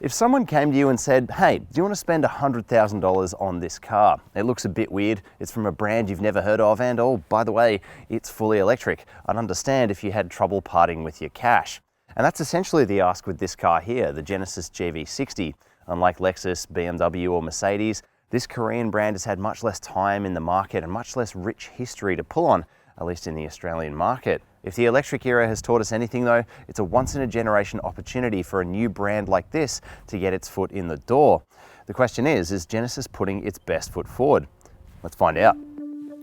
If someone came to you and said, hey, do you want to spend $100,000 on this car? It looks a bit weird, it's from a brand you've never heard of, and oh, by the way, it's fully electric. I'd understand if you had trouble parting with your cash. And that's essentially the ask with this car here, the Genesis GV60. Unlike Lexus, BMW or Mercedes, this Korean brand has had much less time in the market and much less rich history to pull on, at least in the Australian market. If the electric era has taught us anything though, it's a once-in-a-generation opportunity for a new brand like this to get its foot in the door. The question is Genesis putting its best foot forward? Let's find out.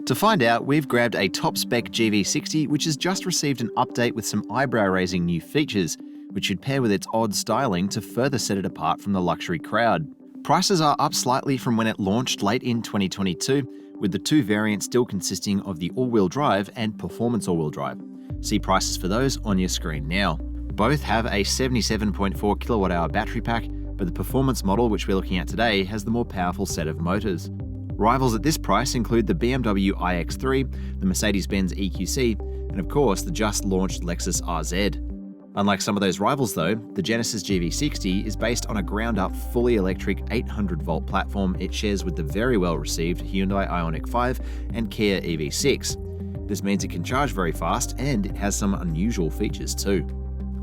To find out, we've grabbed a top-spec GV60 which has just received an update with some eyebrow-raising new features, which should pair with its odd styling to further set it apart from the luxury crowd. Prices are up slightly from when it launched late in 2022, with the two variants still consisting of the all-wheel drive and performance all-wheel drive. See prices for those on your screen now. Both have a 77.4 kilowatt-hour battery pack, but the performance model, which we're looking at today, has the more powerful set of motors. Rivals at this price include the BMW iX3, the Mercedes-Benz EQC, and of course the just-launched Lexus RZ. Unlike some of those rivals though, the Genesis GV60 is based on a ground-up, fully electric 800-volt platform it shares with the very well-received Hyundai Ioniq 5 and Kia EV6. This means it can charge very fast, and it has some unusual features too.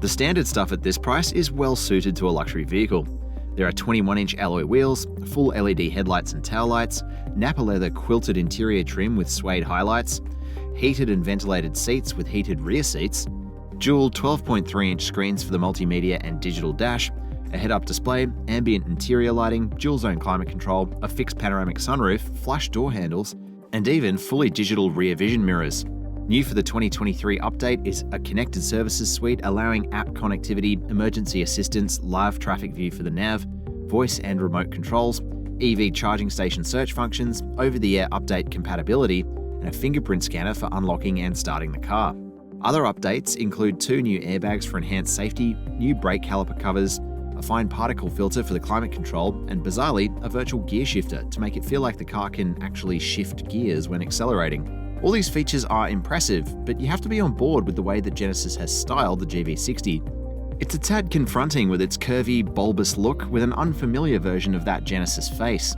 The standard stuff at this price is well suited to a luxury vehicle. There are 21-inch alloy wheels, full LED headlights and taillights, Nappa leather quilted interior trim with suede highlights, heated and ventilated seats with heated rear seats, dual 12.3-inch screens for the multimedia and digital dash, a head-up display, ambient interior lighting, dual-zone climate control, a fixed panoramic sunroof, flush door handles, and even fully digital rear vision mirrors. New for the 2023 update is a connected services suite allowing app connectivity, emergency assistance, live traffic view for the nav, voice and remote controls, EV charging station search functions, over-the-air update compatibility, and a fingerprint scanner for unlocking and starting the car. Other updates include 2 new airbags for enhanced safety, new brake caliper covers, a fine particle filter for the climate control, and bizarrely, a virtual gear shifter to make it feel like the car can actually shift gears when accelerating. All these features are impressive, but you have to be on board with the way that Genesis has styled the GV60. It's a tad confronting with its curvy, bulbous look with an unfamiliar version of that Genesis face.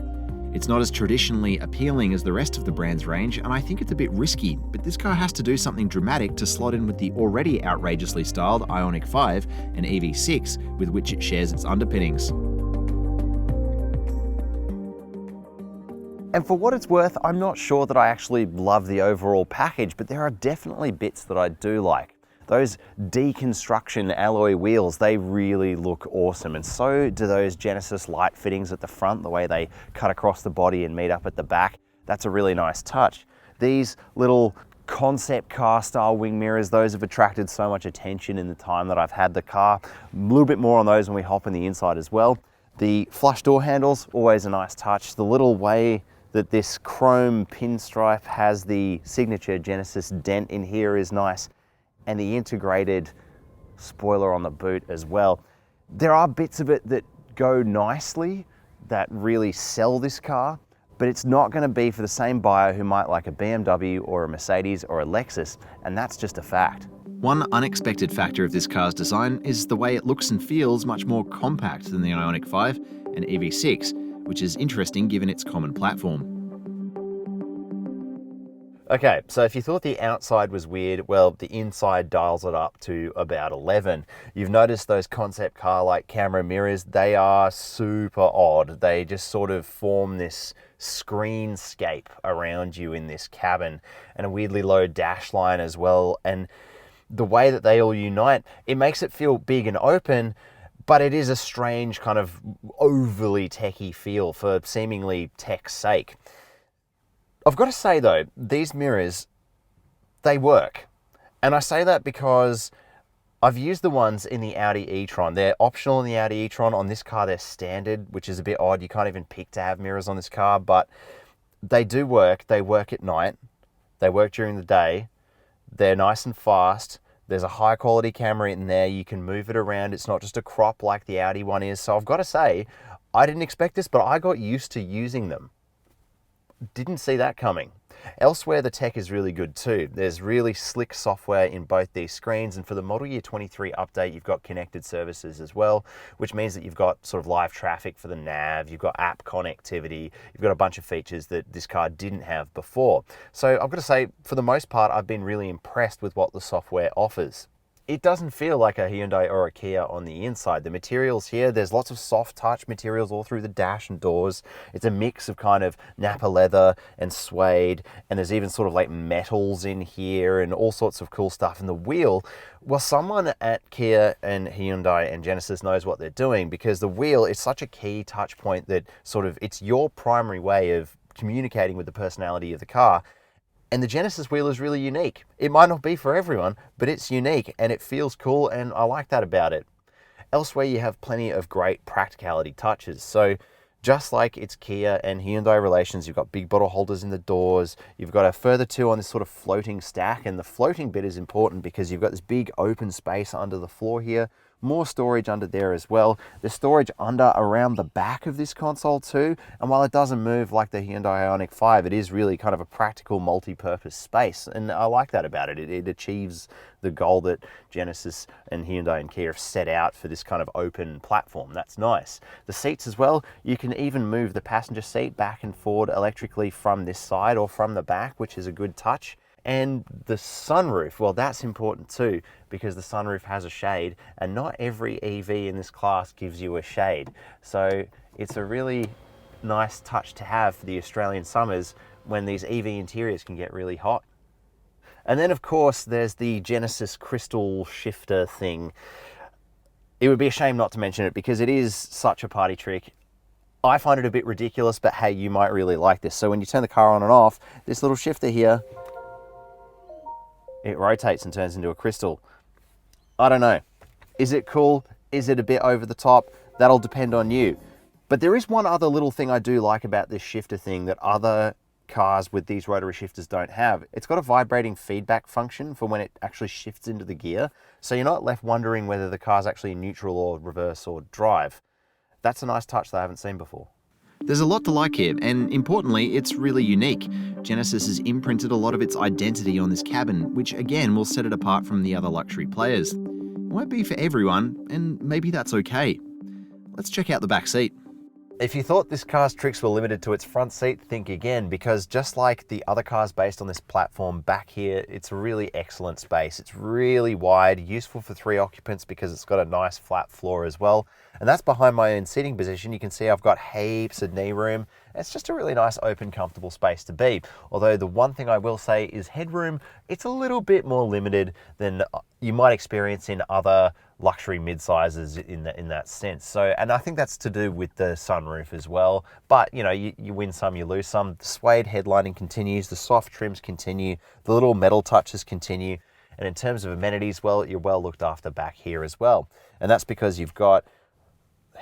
It's not as traditionally appealing as the rest of the brand's range, and I think it's a bit risky, but this car has to do something dramatic to slot in with the already outrageously styled Ioniq 5 and EV6 with which it shares its underpinnings. And for what it's worth, I'm not sure that I actually love the overall package, but there are definitely bits that I do like. Those deconstruction alloy wheels, they really look awesome, and so do those Genesis light fittings at the front, the way they cut across the body and meet up at the back. That's a really nice touch. These little concept car style wing mirrors, those have attracted so much attention in the time that I've had the car. A little bit more on those when we hop in the inside as well. The flush door handles, always a nice touch. The little way that this chrome pinstripe has the signature Genesis dent in here is nice. And the integrated spoiler on the boot as well. There are bits of it that go nicely, that really sell this car, but it's not going to be for the same buyer who might like a BMW or a Mercedes or a Lexus, and that's just a fact. One unexpected factor of this car's design is the way it looks and feels much more compact than the Ioniq 5 and EV6, which is interesting given its common platform. Okay, so if you thought the outside was weird, well, the inside dials it up to about 11. You've noticed those concept car-like camera mirrors, they are super odd. They just sort of form this screenscape around you in this cabin, and a weirdly low dash line as well. And the way that they all unite, it makes it feel big and open, but it is a strange kind of overly techie feel for seemingly tech's sake. I've got to say though, these mirrors, they work. And I say that because I've used the ones in the Audi e-tron. They're optional in the Audi e-tron. On this car, they're standard, which is a bit odd. You can't even pick to have mirrors on this car, but they do work. They work at night. They work during the day. They're nice and fast. There's a high quality camera in there. You can move it around. It's not just a crop like the Audi one is. So I've got to say, I didn't expect this, but I got used to using them. Didn't see that coming. Elsewhere, the tech is really good too. There's really slick software in both these screens, and for the model year 23 update, you've got connected services as well, which means that you've got sort of live traffic for the nav, you've got app connectivity, you've got a bunch of features that this car didn't have before. So I've got to say, for the most part, I've been really impressed with what the software offers. It doesn't feel like a Hyundai or a Kia on the inside. The materials here, there's lots of soft touch materials all through the dash and doors. It's a mix of kind of Napa leather and suede, and there's even sort of like metals in here and all sorts of cool stuff. And the wheel, well, someone at Kia and Hyundai and Genesis knows what they're doing, because the wheel is such a key touch point that sort of it's your primary way of communicating with the personality of the car. And the Genesis wheel is really unique. It might not be for everyone, but it's unique and it feels cool, and I like that about it. Elsewhere, you have plenty of great practicality touches. So just like it's Kia and Hyundai relations, you've got big bottle holders in the doors. You've got a further two on this sort of floating stack, and the floating bit is important because you've got this big open space under the floor here. More storage under there as well. There's storage around the back of this console too. And while it doesn't move like the Hyundai Ioniq 5, it is really kind of a practical multi-purpose space. And I like that about it. It achieves the goal that Genesis and Hyundai and Kia have set out for this kind of open platform. That's nice. The seats as well, you can even move the passenger seat back and forward electrically from this side or from the back, which is a good touch. And the sunroof, well, that's important too, because the sunroof has a shade, and not every EV in this class gives you a shade. So it's a really nice touch to have for the Australian summers when these EV interiors can get really hot. And then of course there's the Genesis crystal shifter thing. It would be a shame not to mention it because it is such a party trick. I find it a bit ridiculous, but hey, you might really like this. So when you turn the car on and off, this little shifter here, it rotates and turns into a crystal. I don't know. Is it cool? Is it a bit over the top? That'll depend on you. But there is one other little thing I do like about this shifter thing that other cars with these rotary shifters don't have. It's got a vibrating feedback function for when it actually shifts into the gear. So you're not left wondering whether the car's actually in neutral or reverse or drive. That's a nice touch that I haven't seen before. There's a lot to like here, and importantly, it's really unique. Genesis has imprinted a lot of its identity on this cabin, which again will set it apart from the other luxury players. It won't be for everyone, and maybe that's okay. Let's check out the back seat. If you thought this car's tricks were limited to its front seat, think again, because just like the other cars based on this platform, back here, it's a really excellent space. It's really wide, useful for 3 occupants because it's got a nice flat floor as well. And that's behind my own seating position. You can see I've got heaps of knee room. It's just a really nice, open, comfortable space to be. Although the one thing I will say is headroom, it's a little bit more limited than you might experience in other luxury mid-sizes in that sense. So, and I think that's to do with the sunroof as well. But, you know, you win some, you lose some. The suede headlining continues, the soft trims continue, the little metal touches continue. And in terms of amenities, well, you're well looked after back here as well. And that's because you've got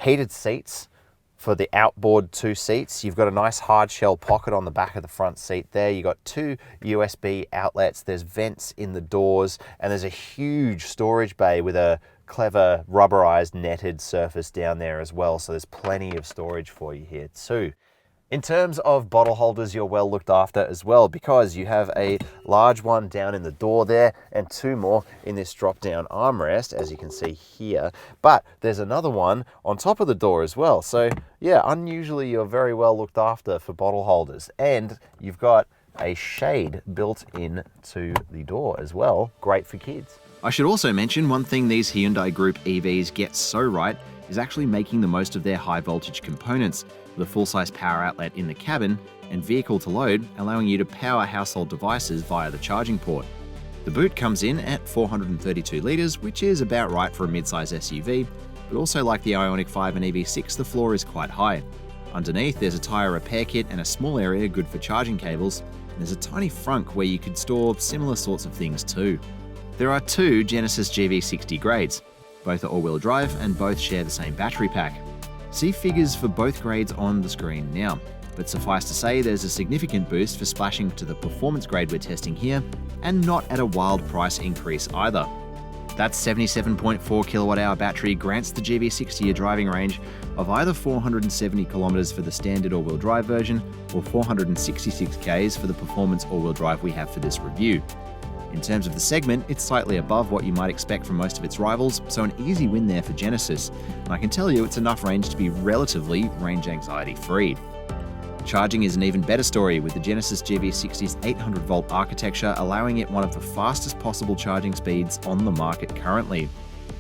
heated seats for the outboard 2 seats. You've got a nice hard shell pocket on the back of the front seat there. You've got 2 USB outlets. There's vents in the doors, and there's a huge storage bay with a clever rubberized netted surface down there as well. So there's plenty of storage for you here too. In terms of bottle holders, you're well looked after as well, because you have a large one down in the door there and 2 more in this drop down armrest, as you can see here. But there's another one on top of the door as well. So yeah, unusually you're very well looked after for bottle holders. And you've got a shade built into the door as well. Great for kids. I should also mention one thing these Hyundai Group EVs get so right is actually making the most of their high voltage components, with a full-size power outlet in the cabin and vehicle to load, allowing you to power household devices via the charging port. The boot comes in at 432 litres, which is about right for a mid-size SUV, but also like the Ioniq 5 and EV6, the floor is quite high. Underneath, there's a tyre repair kit and a small area good for charging cables, and there's a tiny frunk where you could store similar sorts of things too. There are 2 Genesis GV60 grades. Both are all-wheel drive and both share the same battery pack. See figures for both grades on the screen now, but suffice to say there's a significant boost for splashing to the performance grade we're testing here, and not at a wild price increase either. That 77.4 kilowatt hour battery grants the GV60 a driving range of either 470 kilometers for the standard all-wheel drive version or 466 k's for the performance all-wheel drive we have for this review. In terms of the segment, it's slightly above what you might expect from most of its rivals, so an easy win there for Genesis, and I can tell you it's enough range to be relatively range anxiety free. Charging is an even better story, with the Genesis GV60's 800-volt architecture allowing it one of the fastest possible charging speeds on the market currently.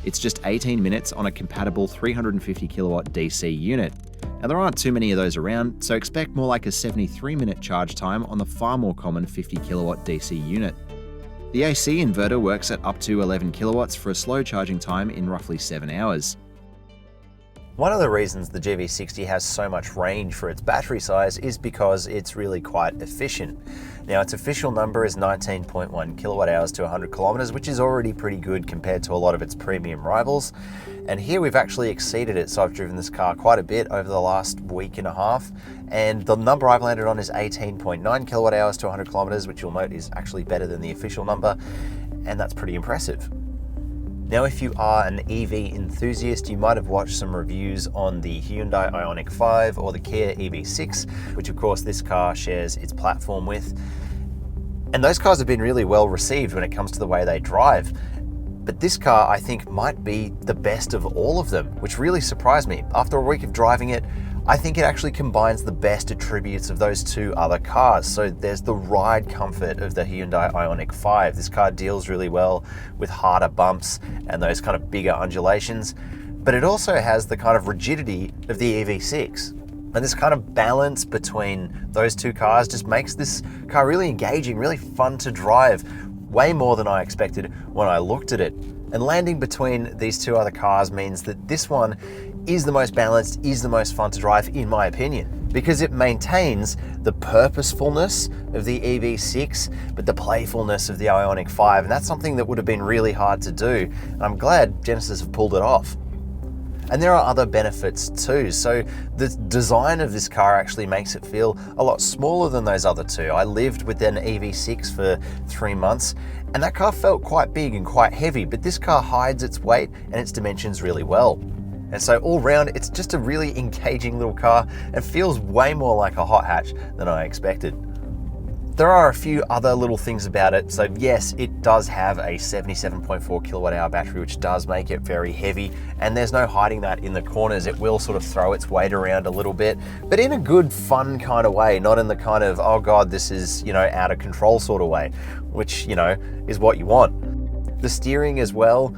It's just 18 minutes on a compatible 350 kilowatt DC unit. Now there aren't too many of those around, so expect more like a 73-minute charge time on the far more common 50 kilowatt DC unit. The AC inverter works at up to 11 kilowatts for a slow charging time in roughly 7 hours. One of the reasons the GV60 has so much range for its battery size is because it's really quite efficient. Now, its official number is 19.1 kilowatt hours to 100 kilometers, which is already pretty good compared to a lot of its premium rivals. And here we've actually exceeded it, so I've driven this car quite a bit over the last week and a half, and the number I've landed on is 18.9 kilowatt hours to 100 kilometers, which you'll note is actually better than the official number, and that's pretty impressive. Now, if you are an EV enthusiast, you might have watched some reviews on the Hyundai Ioniq 5 or the Kia EV6, which of course this car shares its platform with. And those cars have been really well received when it comes to the way they drive. But this car, I think, might be the best of all of them, which really surprised me. After a week of driving it, I think it actually combines the best attributes of those two other cars. So there's the ride comfort of the Hyundai Ioniq 5. This car deals really well with harder bumps and those kind of bigger undulations, but it also has the kind of rigidity of the EV6. And this kind of balance between those two cars just makes this car really engaging, really fun to drive, way more than I expected when I looked at it. And landing between these two other cars means that this one is the most balanced, is the most fun to drive, in my opinion, because it maintains the purposefulness of the EV6, but the playfulness of the Ioniq 5, and that's something that would have been really hard to do, and I'm glad Genesis have pulled it off. And there are other benefits too. So the design of this car actually makes it feel a lot smaller than those other two. I lived with an EV6 for 3 months, and that car felt quite big and quite heavy, but this car hides its weight and its dimensions really well. And so all round, it's just a really engaging little car and feels way more like a hot hatch than I expected. There are a few other little things about it. So yes, it does have a 77.4 kilowatt hour battery, which does make it very heavy, and there's no hiding that in the corners. It will sort of throw its weight around a little bit, but in a good, fun kind of way, not in the kind of, oh God, this is, out of control sort of way, which, is what you want. The steering as well,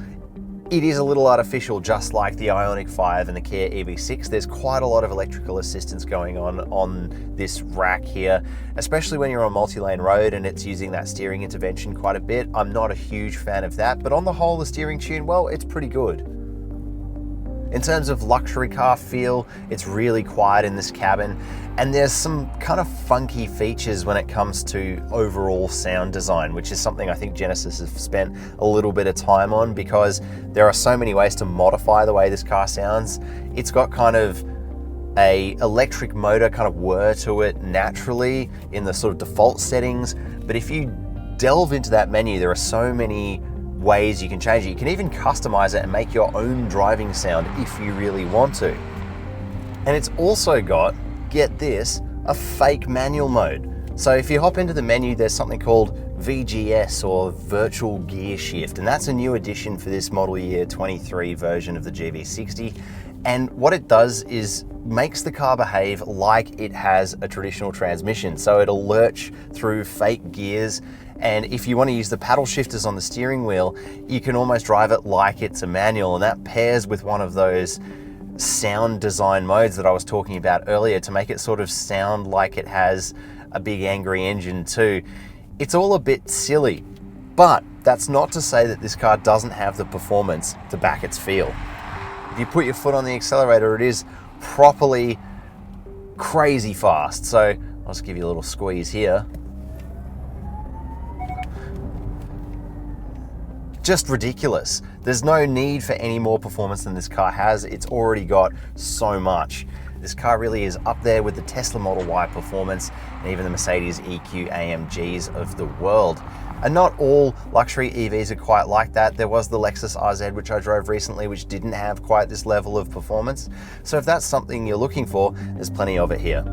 it is a little artificial, just like the Ioniq 5 and the Kia EV6. There's quite a lot of electrical assistance going on this rack here, especially when you're on multi-lane road and it's using that steering intervention quite a bit. I'm not a huge fan of that, but on the whole, the steering tune, well, it's pretty good. In terms of luxury car feel, it's really quiet in this cabin, and there's some kind of funky features when it comes to overall sound design, which is something I think Genesis has spent a little bit of time on, because there are so many ways to modify the way this car sounds. It's got kind of a electric motor kind of whir to it naturally in the sort of default settings, but if you delve into that menu, there are so many ways you can change it. You can even customize it and make your own driving sound if you really want to. And it's also got, get this, a fake manual mode. So if you hop into the menu, there's something called VGS, or Virtual Gear Shift, and that's a new addition for this model year 23 version of the GV60. And what it does is makes the car behave like it has a traditional transmission. So it'll lurch through fake gears, and if you want to use the paddle shifters on the steering wheel, you can almost drive it like it's a manual, and that pairs with one of those sound design modes that I was talking about earlier to make it sort of sound like it has a big angry engine too. It's all a bit silly, but that's not to say that this car doesn't have the performance to back its feel. If you put your foot on the accelerator, it is properly crazy fast. So I'll just give you a little squeeze here. Just ridiculous. There's no need for any more performance than this car has. It's already got so much. This car really is up there with the Tesla Model Y performance and even the Mercedes EQ AMGs of the world. And not all luxury EVs are quite like that. There was the Lexus RZ, which I drove recently, which didn't have quite this level of performance. So if that's something you're looking for, there's plenty of it here.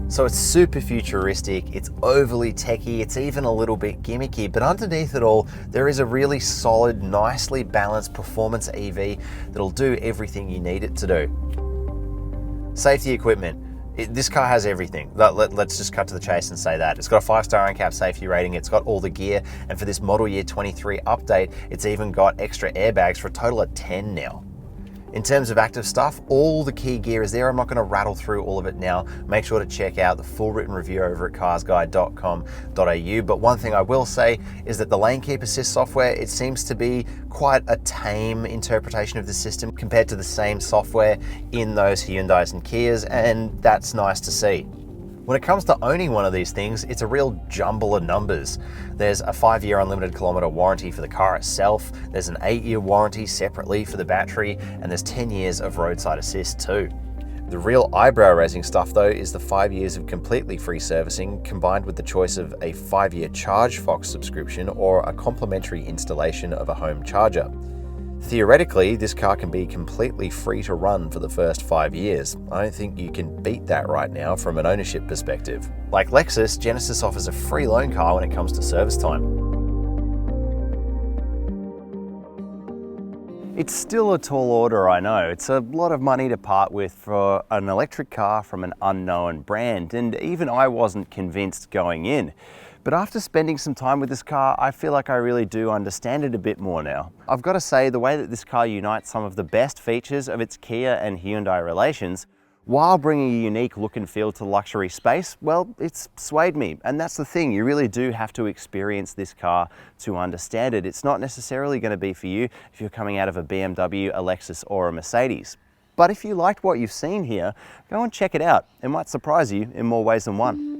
So it's super futuristic, it's overly techy, it's even a little bit gimmicky, but underneath it all, there is a really solid, nicely balanced performance EV that'll do everything you need it to do. Safety equipment. This car has everything. Let's just cut to the chase and say that. It's got a 5-star NCAP safety rating, it's got all the gear, and for this model year 23 update, it's even got extra airbags for a total of 10 now. In terms of active stuff, all the key gear is there. I'm not going to rattle through all of it now. Make sure to check out the full written review over at carsguide.com.au. But one thing I will say is that the lane keep assist software, it seems to be quite a tame interpretation of the system compared to the same software in those Hyundais and Kias, and that's nice to see. When it comes to owning one of these things, it's a real jumble of numbers. There's a 5-year unlimited kilometer warranty for the car itself, there's an 8-year warranty separately for the battery, and there's 10 years of roadside assist too. The real eyebrow-raising stuff though is the 5 years of completely free servicing combined with the choice of a 5-year ChargeFox subscription or a complimentary installation of a home charger. Theoretically, this car can be completely free to run for the first 5 years. I don't think you can beat that right now from an ownership perspective. Like Lexus, Genesis offers a free loan car when it comes to service time. It's still a tall order, I know. It's a lot of money to part with for an electric car from an unknown brand, and even I wasn't convinced going in. But after spending some time with this car, I feel like I really do understand it a bit more now. I've got to say, the way that this car unites some of the best features of its Kia and Hyundai relations, while bringing a unique look and feel to luxury space, well, it's swayed me. And that's the thing, you really do have to experience this car to understand it. It's not necessarily going to be for you if you're coming out of a BMW, a Lexus, or a Mercedes. But if you liked what you've seen here, go and check it out. It might surprise you in more ways than one.